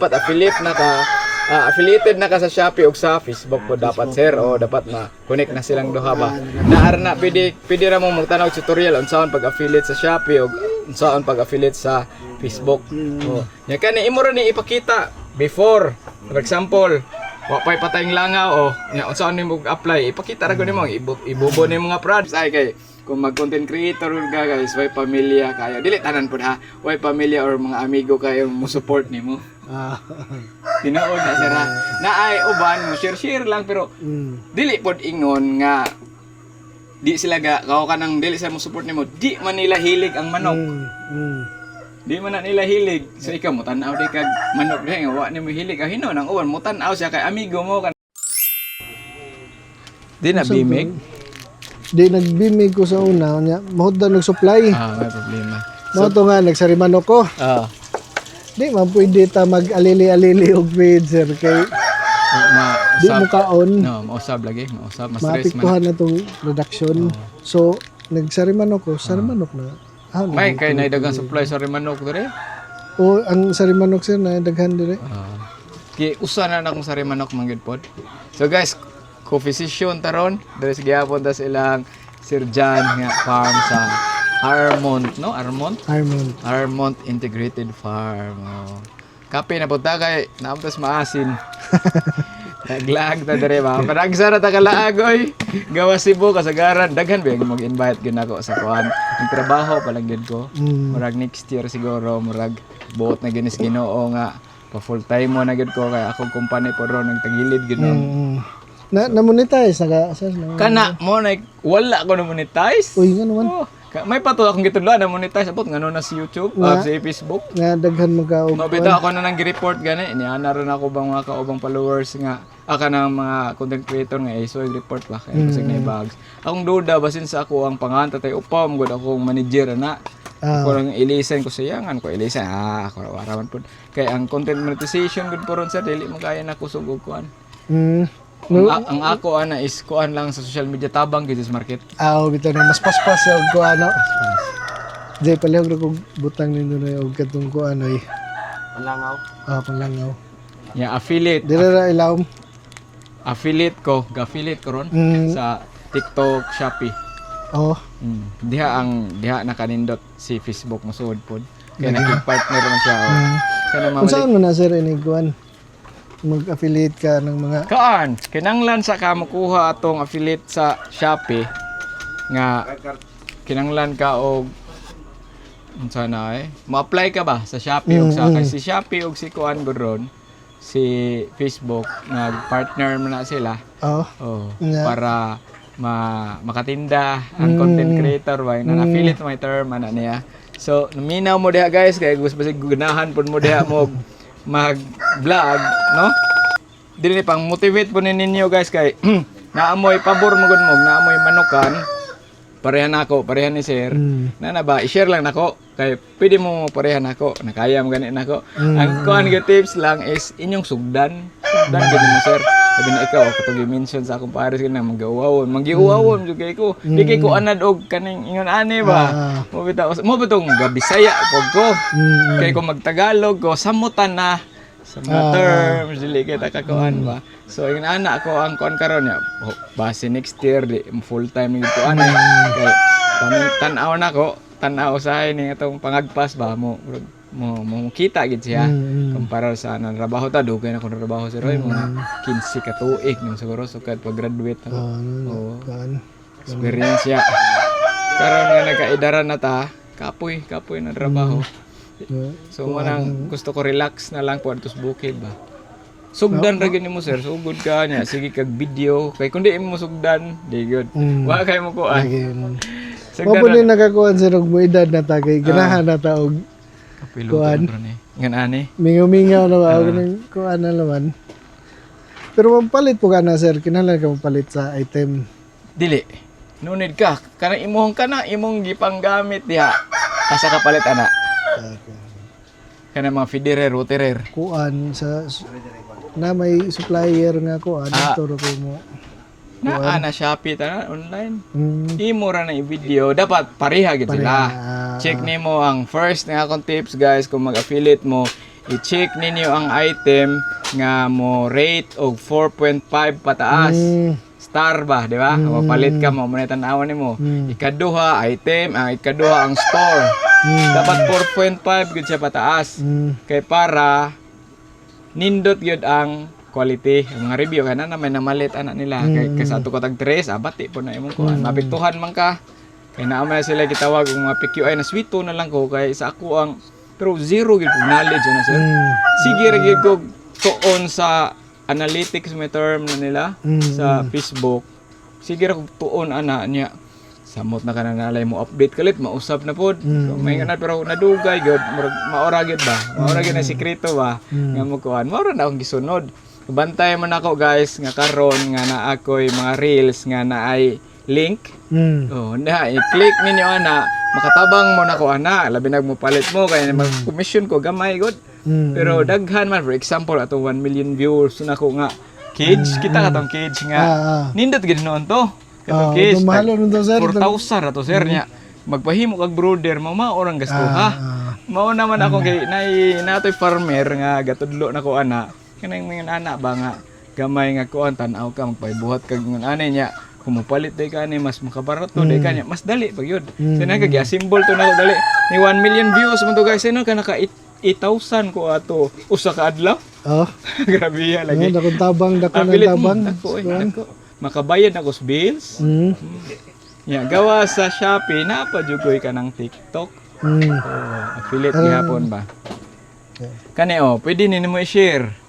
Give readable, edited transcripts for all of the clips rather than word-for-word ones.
dapat affiliated na ka sa Shopee o sa Facebook po dapat sir o dapat ma-connect na silang duha ba. Naara na pwede ra mo magtanaw tutorial unsaon pag-affiliate sa Shopee o unsaon pag-affiliate sa Facebook. O, nya kani imo ra ni ipakita before. For example, wa pay patayng langaw o nya unsaon nimo apply ipakita ra gud nimo ibubo ni mga products ay kay kung mag-content creator ka guys, way pamilya kayo. Dili tanan pud ha. Way pamilya or mga amigo kayo mo support nimo. Tinuod na sir ha. Naay uban mo share lang pero dili pod ingon nga di sila kao ka nang dili sa mo support nimo. Di man nila hilig ang manok. Di man na nila hilig. So ikaw mo tan-aw di kag manok di nga wa nimo hilig. Hinon ang uban mo tan-aw siya kay amigo mo kan. Di na bimig. Di nagbimig ko sa una nya mahod na nag-supply. May problema. Mao to nga nagsariman ako. Di man pwede ta mag-alili-alili og feed sir kay di mo kaon. No, mausab lagi, mausab, mas stress man. Maapektuhan na tong production. So nagsariman ako, sarimanok na. May kay naidagang supply sa rimanok dire. O ang sarimanok sir na daghan dire. Ki usa na akong sa rimanok manggid pod. So guys, co-physician taron dere sa gihapon ta silang Sir John nga farm sa Armont, no? Armont Integrated Farm. Kape na punta kay naamtas maasin. Naglag ta dere ba. Panagsara ta kalaagoy. Gawa Cebu kasagaran daghan ba mag-invite gyud nako sa kuan. Ang trabaho pa lang gyud ko. Murag next year siguro murag buot na ginis Ginoo nga pa full time mo na gyud ko kay akong company po ron nagtagilid gyud na monetize naga sir kana mo na wala ko na monetize. Uy nga naman. May pato akong gitudlo na monetize abot ngano na sa YouTube sa Facebook nga daghan magkaog. Mabita ako na nang gi-report gani iniana ron ako bang mga kaubang followers nga aka ng mga content creator nga iso report ba kay kusig na bags. Akong duda basin sa ako ang pangan tatay upam gud akong manager na. Ako lang ilisan ko sayangan ko ilisan ako waraman pud kay ang content monetization gud po ron sa dili magaya na kusog og kuan. Ang ako ana is kuan lang sa social media tabang gid sa market. Bitaw na mas paspas og kuan. Jay palihog ra kog butang nindo na og katong kuan ay panlangaw. Panlangaw. Ya affiliate. Dire ra ilawom. Affiliate ko ron sa TikTok, Shopee. Diha na kanindot si Facebook mo suod pod. Kaya naging-partner man siya. Kana saan man na sir ini kuan? Mag-affiliate ka ng mga kinanglan sa ka makuha atong affiliate sa Shopee nga kinanglan ka og unsa na ma-apply ka ba sa Shopee og sa kay si Shopee og si kuan gudron si Facebook nag-partner man na sila para makatinda ang content creator ba na affiliate my term ana niya. So naminaw mo diha guys kay gusto basig ganahan pud mo diha mo mag-vlog, no? Dili pang motivate po ninyo guys kay naamoy pabor mo gud mo, naamoy manukan. Parehan ni sir. Na ba i-share lang nako kay pwede mo parehan nako, nakaya mo gani nako. Ang kuan nga tips lang is inyong sugdan gid mo sir. Sabi na ikaw katong gi-mention sa akong pares kana magiuwawon jud kay ko. Di kay ko anad og kaning ingon ani ba. Mo bitong Bisaya pug ko. Kay ko magtagalog ko samutan na sa mga terms dili kay ta kakuan ba. So ingon ana ako ang kuan karon ya base next year di full time ni ko ana kay tan-aw nako tan-aw usahay ni atong pangagpas ba mo kita gid siya kumpara sa anang trabaho ta dugay na ko trabaho sir mga 15 ka tuig nang siguro sukad pag-graduate ako. Experience ya. Karon nga nagkaidaran na ta, kapoy na trabaho. So manang gusto ko relax na lang po atus bukid ba. Sugdan ra gyud nimo sir, sugod ka nya sige kag video kay kun di mo sugdan, di gyud. Wa kay mo ko Mo ni nakakuan sir og edad na ta kay ganahan na ta og kuan ngan ani mingaw na ba ng kuan na naman. Pero mapalit po ka na sir, kinahanglan ka mapalit sa item. Dili. No need ka. Kana imong gipanggamit diha. Asa ka palit ana. Kana mga feederer, routerer. Kuan sa na may supplier nga kuan turo ko mo. Na Shopee ta online. Imo ra na i-video, dapat pareha gid sila. Check nimo ang first nga akong tips guys kung mag-affiliate mo, i-check ninyo ang item nga mo rate og 4.5 pataas. Star ba, di ba? Mapalit ka mo, muna tanawan nimo. Ikaduha item, ang ikaduha ang store. Dapat 4.5 gud siya pataas. Kay para nindot gyud ang quality. Ang mga review kana na may namalit ana nila kay sa ato ko tag 3, abati po na imong kuan. Mapiktuhan man ka. Kay naa man sila gitawag og mga PQI na sweeto na lang ko kay sa ako ang pero zero gyud kog knowledge na sir. Sige ra gyud kog tuon sa analytics may term na nila sa Facebook. Sige ra kog tuon ana niya. Samot na kana nalay mo update kalit mausap na pod. So, may ngana pero nadugay gyud maora gyud ba. Maora gyud na sikreto ba nga mo kuan. Maora na akong gisunod. Bantay man ako guys nga karon nga naa ako'y mga reels nga naay link. Oh, na i-click ninyo ana, makatabang mo na ko ana, labi nag mo palit mo kay mag-commission ko gamay god. Pero daghan man for example ato 1 million viewers na ko nga cage, kita katong cage nga. Nindot gid noon to. Katong cage. Mahalo nun to, sir. 4,000 ato sir niya. Magpahimo kag brother mo maorang gasto ha. Mao naman ako kay natoy farmer nga gatudlo na ko ana. Kanang mga anak ba nga gamay nga kuan tan-aw ka magpaibuhat kag ngon ani niya kumupalit day ka ni mas makabarato day ka niya mas dali pag yun. Sina kag symbol to na ko dali ni 1 million views man to guys sino ka naka 8,000 ko ato usa ka adlaw. Oh. Grabe ya lagi. Dakong tabang, dakong tabang. Dako. Makabayad ako sa bills. Ya gawa sa Shopee na pa jugoy ka ng TikTok. Affiliate gihapon ba. Kani pwede ni mo i-share.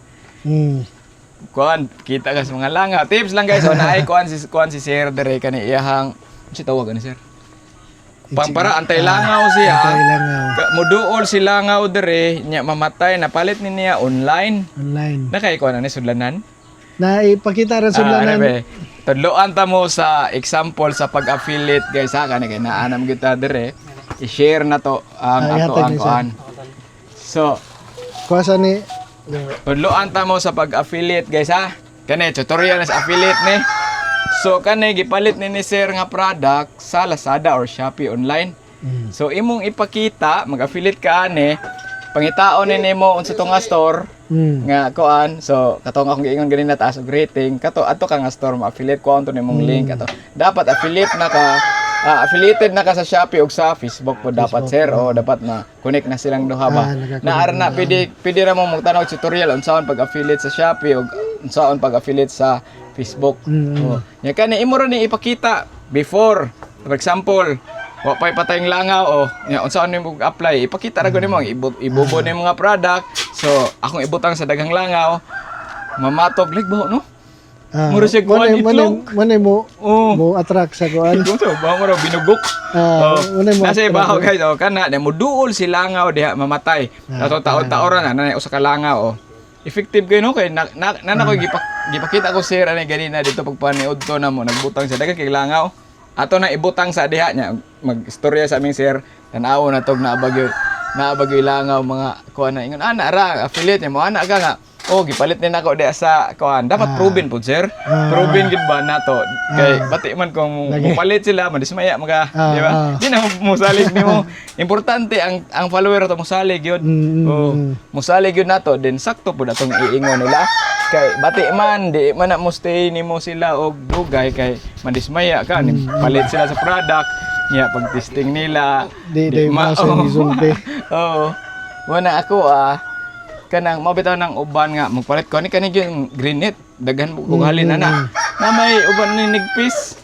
Kuan kita ka sa mga langaw tips lang guys naay kuan si sir dere kani iyahang si tawag ani sir para antay langaw siya muduol si langaw dere nya mamatay napalit ni niya online na kay kuan ani sudlanan na ipakita ra sudlanan tudloan ta mo sa example sa pag-affiliate guys ha kani kay naanam kita dere i-share na to ang ato ang kuan so kuasa ni tudloan ta mo sa pag-affiliate guys ha. Kani tutorial na sa affiliate ni. So kani gipalit ni sir nga product sa Lazada or Shopee online. So imong ipakita mag-affiliate ka ani pangitaon ni nimo unsa to nga store nga kuan. So katong akong giingon ganina taas og rating kato ato ka nga store ma-affiliate ko anto nimong link ato. Dapat affiliate na ka affiliated na ka sa Shopee o sa Facebook po dapat sir o dapat na connect na silang duha ba naara na pwede ra mo magtanaw tutorial unsaon pag-affiliate sa Shopee o unsaon pag-affiliate sa Facebook nya kani imo ra ni ipakita before for example wa pay patayong langaw o nya unsaon nimo apply ipakita ra gud nimo ibubo ni mga product so akong ibutang sa daghang langaw mamatog like ba no mura siya kuhan itlog. Manay mo attract sa kuhan. Kung sa ba mo raw binugok. Nasa ibaho guys, kana mo duol si langaw diha mamatay. Nato taon-taoran na usa ka langaw. Effective kayo no kay ko gipakita ko sir ani ganina dito pagpaniud to na mo nagbutang sa daghang kay langaw. Ato na ibutang sa diha nya magstorya sa aming sir tan-aw na tog naabagyo langaw mga kuan na ingon ana ra affiliate mo ana ka nga gipalit din ako diha sa kuan. Dapat proven po, sir. Proven gid ba nato? Kay bati man kung mupalit sila, madismaya mga, di ba? Di na musalig nimo. Importante ang follower to musalig gyud. Musalig gyud nato then sakto pud atong iingon nila. Kay bati man di man na mo stay nimo sila og dugay kay madismaya ka palit sila sa product niya pag testing nila di masulti. Wala ako kanang mabitaw ng uban nga magpalit ko ni yung green net daghan ko halin na may uban ni nigpis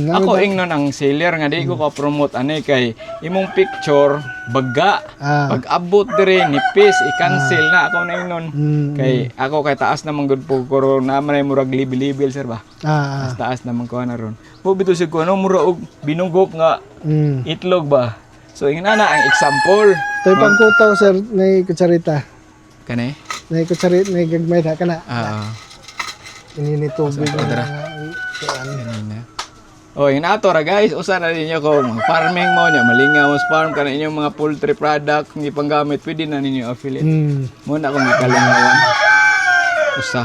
ako ingnon ang seller nga di ko ka promote ani kay imong picture baga pag abot dire nipis i-cancel na ako na ingnon kay ako kay taas naman gud po ko na man murag libil sir ba taas naman ko na ron mo bitaw sig ko ano mura og binugok nga itlog ba so ingna na ang example tay pangkutaw sir nay kutsarita kani? Nay kutsari nay gagmay na kana. Ini tubig na. Yun ato ra guys, usa na ninyo kung farming mo nya malingaw sa farm kana inyong mga poultry product hindi panggamit pwede na ninyo affiliate. Muna akong ikalingawan. Usa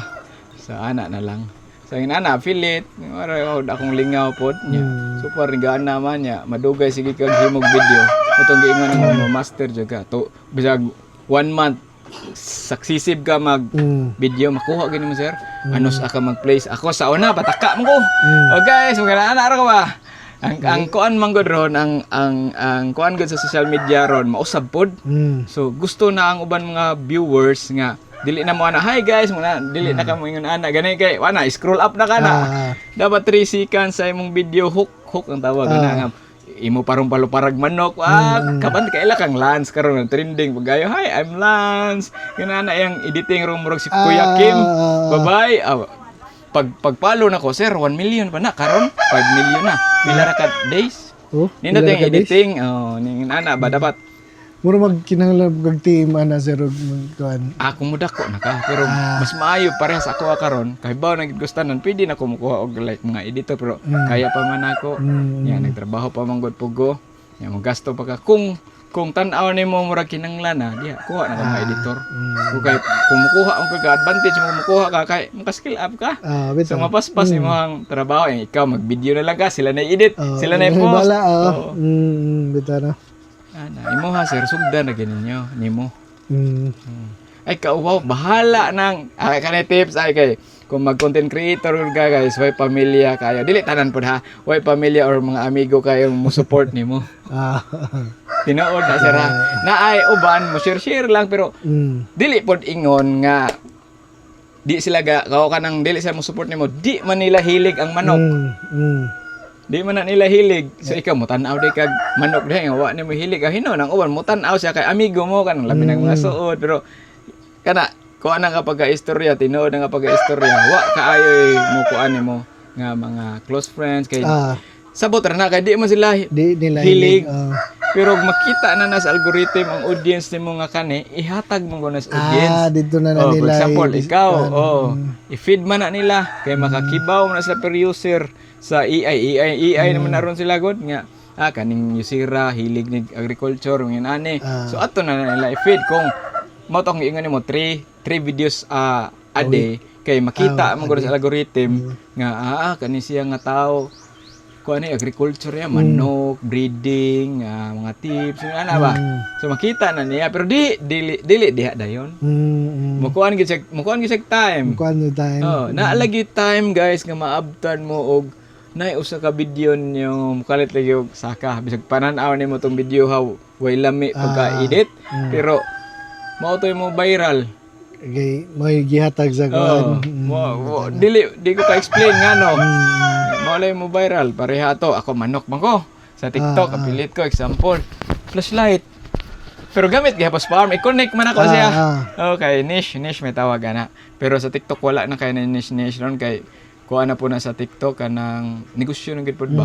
sa ana na lang. Sa ana affiliate, mara akong lingaw pod nya. Super ringaan naman nya, madugay sige kag himog video. Atong giingon mo master jaga to bisag 1 month successive ka mag video makuha gini mo sir. Ano sa ka mag-place ako sa una pataka mo ko. Oh guys, mga ana ra ba? Ang kuan man gud ron ang kuan gud sa social media ron mausab pod. So gusto na ang uban mga viewers nga dili na mo ana hi guys muna dili na ka mo ingon ana gani kay wana scroll up na kana. Dapat 3 seconds sa imong video hook ang tawag na nga imo parang paluparag manok kaban kaila kang Lance karon trending pagayo hi I'm Lance kinana yang editing room murag si Kuya Kim bye pagpalo na ko sir 1 million pa na karon 5 million na pila ra ka days nindot yung editing ning ana ba dapat mura magkinahanglan kag team ana sir og kuan ako mo dako na ka pero mas maayo parehas ako karon kay baw nagid gustanan pwede na ko mukuha og like mga editor pero kaya pa man ako yan nagtrabaho pa man gud pugo yan mo gasto pa ka kung tan-aw nimo murag kinahanglan na diha kuha na ka mga editor kay kumukuha ang advantage mo kumukuha ka kay maka-skill up ka so mapaspas imong trabaho ikaw mag-video na lang ka sila na edit sila na i-post bitara imo ha sir sugdan na ganinyo nimo ay kauwaw bahala nang kanay tips ay kay kung mag content creator ka guys way pamilya kayo dili tanan pod ha way pamilya or mga amigo kayo mo support nimo tinood na sir ha na ay uban mo share lang pero dili pod ingon nga di sila kao kanang dili sila mo support nimo di man nila hilig ang manok di man na nila hilig so ikaw mo tan-aw day kag manok day nga wa nimo hilig hinon ang uban mo tan-aw siya kay amigo mo kanang labi ng mga suod pero kana kuha na kapag istorya tinood na kapag istorya wa kaayoy mo kuan nimo nga mga close friends kay sabot ra na kay di man sila nila hilig pero makita na sa algorithm ang audience nimo nga kani ihatag mo na sa audience dito na nila for example ikaw i-feed man na nila kay makakibaw na sa per user sa AI naman naron sila god nga kaning Yusira hilig ni agriculture ngin ani so ato na nila i-feed kung mo tong ingon nimo 3 videos a day kay makita mo gud sa algorithm nga kani siya nga tao kuan ni agriculture ya manok breeding mga tips ana ba so makita na niya pero dili diha dayon mukuan gid time naalagi time guys nga maabtan mo og nay usa ka video niyo mukalit lagi og saka bisag panan-aw nimo tong video how way lami pagka-edit pero mao toy mo viral kay may gihatag sa kuan di ko ka explain ngano mao lay mo viral pareha to ako manok man ko sa TikTok apilit ko example flashlight pero gamit gihapos farm i-connect man ako siya okay niche may tawag ana pero sa TikTok wala na kay na niche ron kay kuha na po na sa TikTok kanang negosyo ng gitpod ba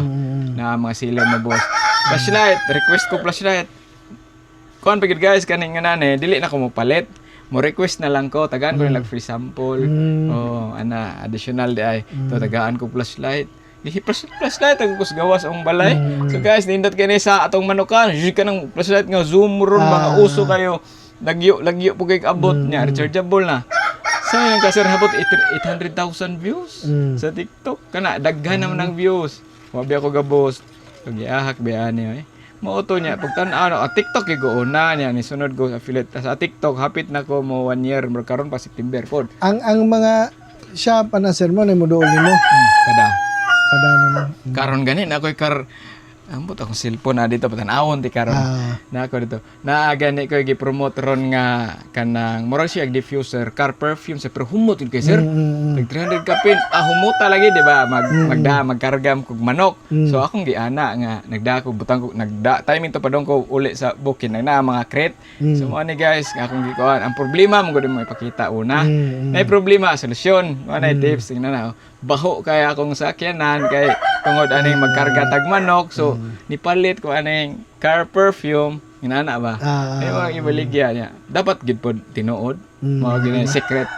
na mga sila na boss flashlight request ko flashlight kuan pagid guys kaning nga nane dili na ko mo palit mo request na lang ko tagaan ko lang free sample ana additional di ay to tagaan ko flashlight flashlight ang gawas ang balay so guys nindot kini sa atong manukan ka ng flashlight nga zoom ron mga uso kayo lagyo po kay abot niya rechargeable na sayang ka sir habot 800,000 views sa TikTok kana daghan naman ang views wabi ako gabos pag-iahak ba ani mao to niya pag tan-aw TikTok igo una niya ni sunod go affiliate sa TikTok hapit na ko mo 1 year karon pa September pod ang mga shop ana sir mo ni mo dool nimo pada naman karon gani na koy ambot akong cellphone dito patanawon ti karon na ako dito na gani ko gi-promote ron nga kanang murag siya diffuser car perfume sa pero humot kay sir nag 300 ka pin humuta lagi di ba magkargam kog manok so akong giana nga nagda ko butang ko timing to padong ko uli sa bukid na mga crate so mo ni guys akong gikuan ang problema mo gud mo ipakita una may problema solusyon ano tips tingnan na baho kay akong sakyanan kay tungod aning magkarga tag manok so nipalit ko aning car perfume inana ba ay mga ibaligya niya dapat gid pod tinuod mao gid secret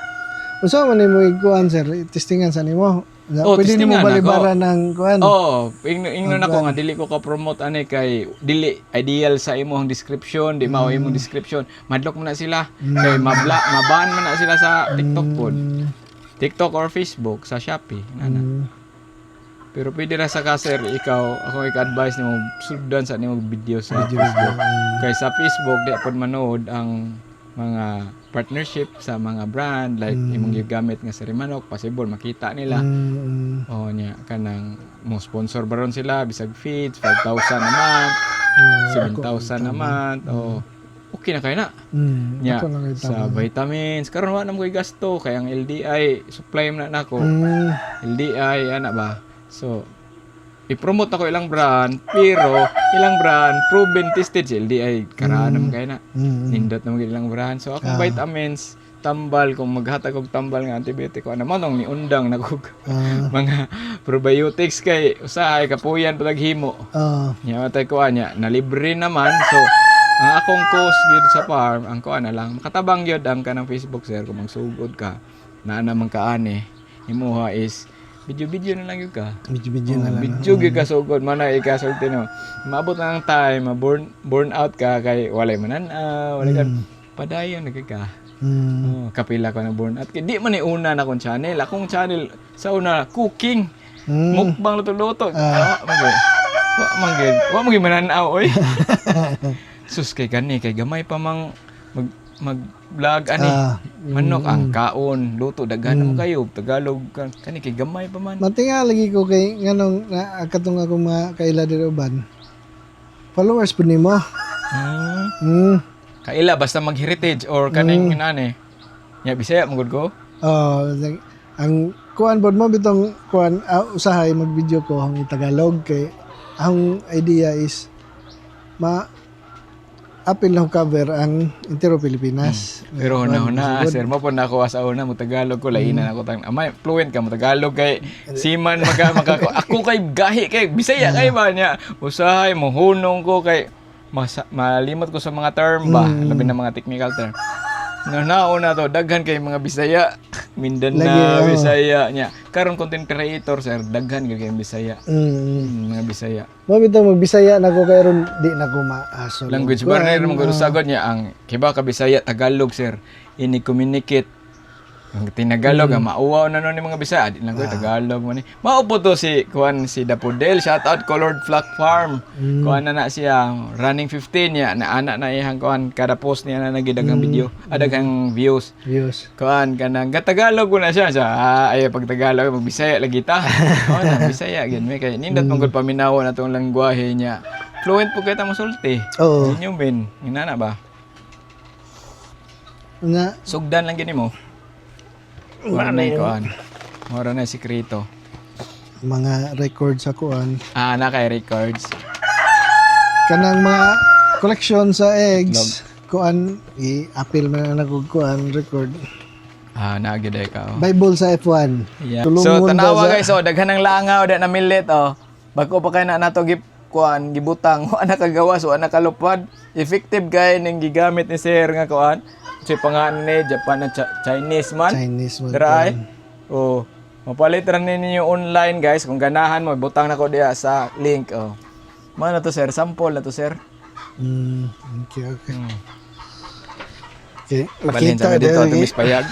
usa man nimo ikuan sir testingan sa nimo pwede nimo balibara ng kuan ingnon ako nga dili ko ka promote ani kay dili ideal sa imong description di mao imong description madlok man na sila kay maban man na sila sa TikTok pod TikTok or Facebook sa Shopee nana pero pwede ra sa sir ikaw ako i-advise nimo sugdan sa nimo video sa Facebook kay sa Facebook di pod manood ang mga partnership sa mga brand like imong gigamit nga sari manok, possible makita nila. Oh nya kanang mo sponsor baron sila bisag feeds 5,000 a month, 7,000 a month. Oh okay na kay na. Nya sa vitamins karon wa na mo gasto kay ang LDI supply man na nako. LDI ana ba. So i-promote ako ilang brand, pero ilang brand proven tested si LDI karaan naman kay na. Nindot naman ilang brand. So akong vitamins tambal kung maghatag og tambal nga antibiotic ko naman nung niundang nagug mga probiotics kay usahay kapuyan patag himo. Nya matay ko anya na libre naman. So ang akong cost gyud sa farm ang kuan na lang makatabang gyud ang kanang Facebook sir kung magsugod ka na naman kaani imuha is video na lang yun ka. Video na lang. Video gyud ka sugod man ay ikasulti no. Maabot na ang time, burn out ka kay walay manan-aw, walay ka padayon na ka. Kapila ko na burn out. Kay di man ni una na akong channel. Akong channel sa una cooking. Mukbang luto-luto. Wa man manan-aw oy. Sus kay gani kay gamay pa mang mag-vlog ani. Manok ang kaon, luto daghan mo kayo Tagalog kani kay gamay pa man. Matinga lagi ko kay nganong katong ako mga kaila diri uban. Followers po nimo. Kaila basta mag-heritage or kaning inani. Nya Bisaya magud ko. Ang kuan bod mo bitong kuan usahay mag-video ko ang Tagalog kay ang idea is apil na cover ang entero Pilipinas. Pero una sir mo po na ako sa una mo Tagalog ko lainan ako tang amay fluent ka mo Tagalog kay siman ako kay gahi kay Bisaya kay ba niya usahay mo hunong ko kay malimot ko sa mga term ba labi na mga technical term. Nauna to daghan kay mga Bisaya Mindanao Bisaya nya karon content creator sir daghan kay Bisaya mga Bisaya mo bitong magbisaya nako kay ron di na ko maaso language barrier mo gud sagod niya ang kiba ka Bisaya Tagalog sir ini communicate ang Tinagalog mauwaw na no ni mga Bisaya di lang ko Tagalog man ni maupo to si kuan si Dapodel shout out Colored Flock Farm kuan na siya running 15 niya na anak na iyang kuan kada post niya na nagidagang video adagang views kuan kanang Tagalog na siya ay pag Tagalog mag Bisaya lagi ta na Bisaya gyud may kay nindot man gud paminaw na tong lengguwahe niya fluent po kita mosulti inyo ben inana ba nga sugdan lang gini mo wala na ikuan. Mora na sikreto. Mga records sa kuan. Na kay records. Kanang mga collection sa eggs. Kuan i-appeal man na kuan record. Naagid ay ka. Bible sa F1. Yeah. So tanawa guys, daghan ng langaw da na millet Bako pa kay na nato kuan gibutang ana kagawa so ana kalupad. Effective kay ning gigamit ni sir nga kuan. Si pangalan ni Japan na Chinese man. Dry. Mapalit rin ninyo online guys. Kung ganahan mo, butang na ko diya sa link. Ano to sir? Sample na to sir. Okay. Balhin sa dito, tumis payag.